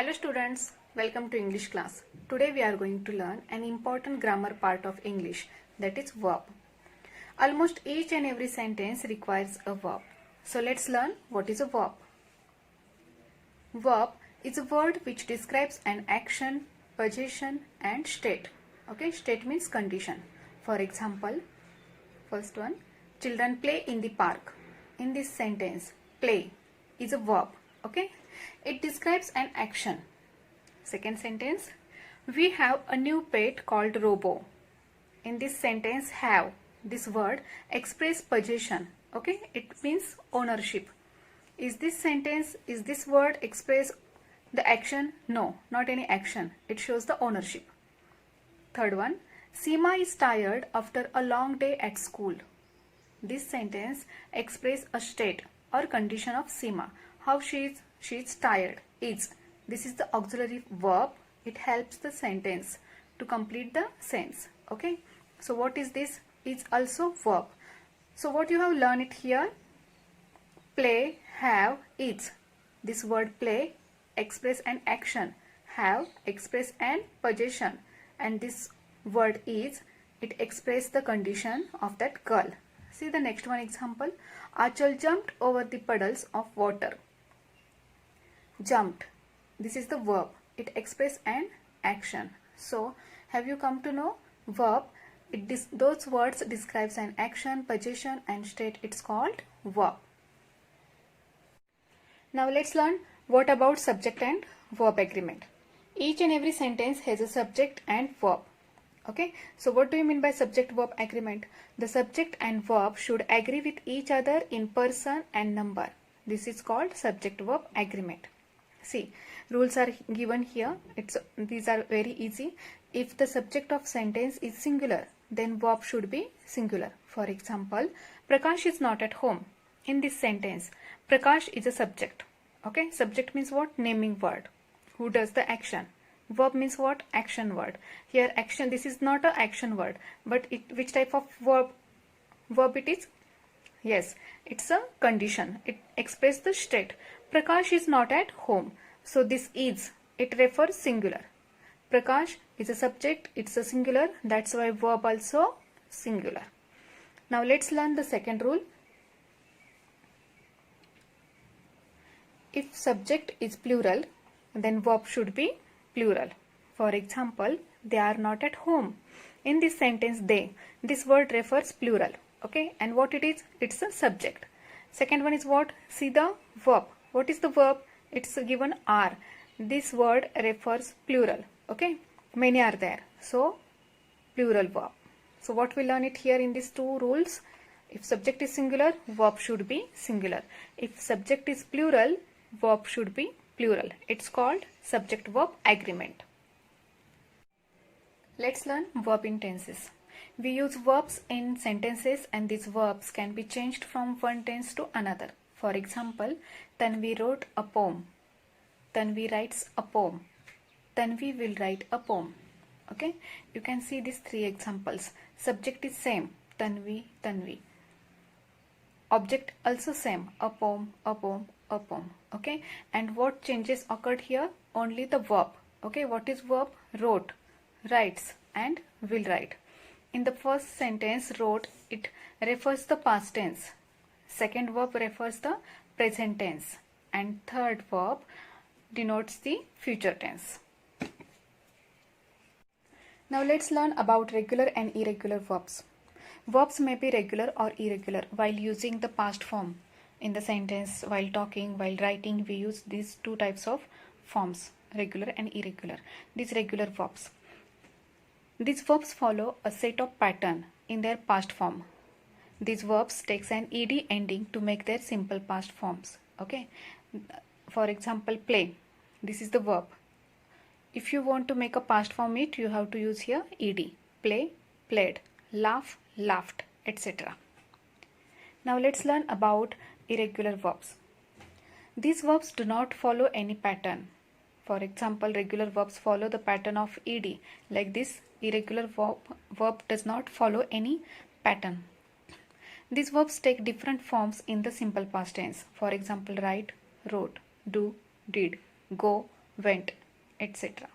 Hello students, welcome to English class. Today we are going to learn an important grammar part of English, that is verb. Almost each and every sentence requires a verb. So let's learn what is a verb. Verb is a word which describes an action, position and state. Okay, state means condition. For example, first one, children play in the park. In this sentence, play is a verb. Okay, it describes an action. Second sentence, we have a new pet called Robo. In this sentence, have, this word express possession. Okay, it means ownership. Is this word express the action? No, not any action. It shows the ownership. Third one, Seema is tired after a long day at school. This sentence express a state or condition of Seema. How she is tired. This is the auxiliary verb. It helps the sentence to complete the sense. Okay. So what is this? It's also verb. So what you have learned it here? Play, have, is. This word play express an action. Have express an possession. And this word is, it express the condition of that girl. See the next one example. Achal jumped over the puddles of water. Jumped. This is the verb. It expresses an action. So, have you come to know verb? Those words describes an action, position and state. It's called verb. Now let's learn what about subject and verb agreement. Each and every sentence has a subject and verb. Okay. So what do you mean by subject verb agreement? The subject and verb should agree with each other in person and number. This is called subject verb agreement. See, rules are given here. These are very easy. If the subject of sentence is singular, then verb should be singular. For example, Prakash is not at home. In this sentence, Prakash is a subject. Okay, subject means what? Naming word. Who does the action? Verb means what? Action word. Here action, this is not an action word, but which type of verb it is? Yes, it's a condition. It expresses the state. Prakash is not at home. So this is, it refers singular. Prakash is a subject, it's a singular. That's why verb also singular. Now let's learn the second rule. If subject is plural, then verb should be plural. For example, they are not at home. In this sentence, they, this word refers plural. Okay, and what it is? It's a subject. Second one is what? See the verb. What is the verb? It's given are. This word refers plural. Okay, many are there. So, plural verb. So, what we learn it here in these two rules? If subject is singular, verb should be singular. If subject is plural, verb should be plural. It's called subject verb agreement. Let's learn verb in tenses. We use verbs in sentences and these verbs can be changed from one tense to another. For example, Tanvi wrote a poem. Tanvi writes a poem. Tanvi will write a poem. Okay, you can see these three examples. Subject is same, Tanvi, Tanvi. Object also same, a poem, a poem, a poem. Okay, and what changes occurred here? Only the verb. Okay, what is verb? Wrote, writes and will write. In the first sentence, wrote, it refers the past tense. Second verb refers the present tense. And third verb denotes the future tense. Now let's learn about regular and irregular verbs. Verbs may be regular or irregular while using the past form. In the sentence, while talking, while writing, we use these two types of forms, regular and irregular. These regular verbs. These verbs follow a set of pattern in their past form. These verbs takes an ed ending to make their simple past forms. Okay. For example, play. This is the verb. If you want to make a past form it, you have to use here ed. Play, played. Laugh, laughed, etc. Now let's learn about irregular verbs. These verbs do not follow any pattern. For example, regular verbs follow the pattern of ed. Like this, irregular verb does not follow any pattern. These verbs take different forms in the simple past tense. For example, write, wrote, do, did, go, went, etc.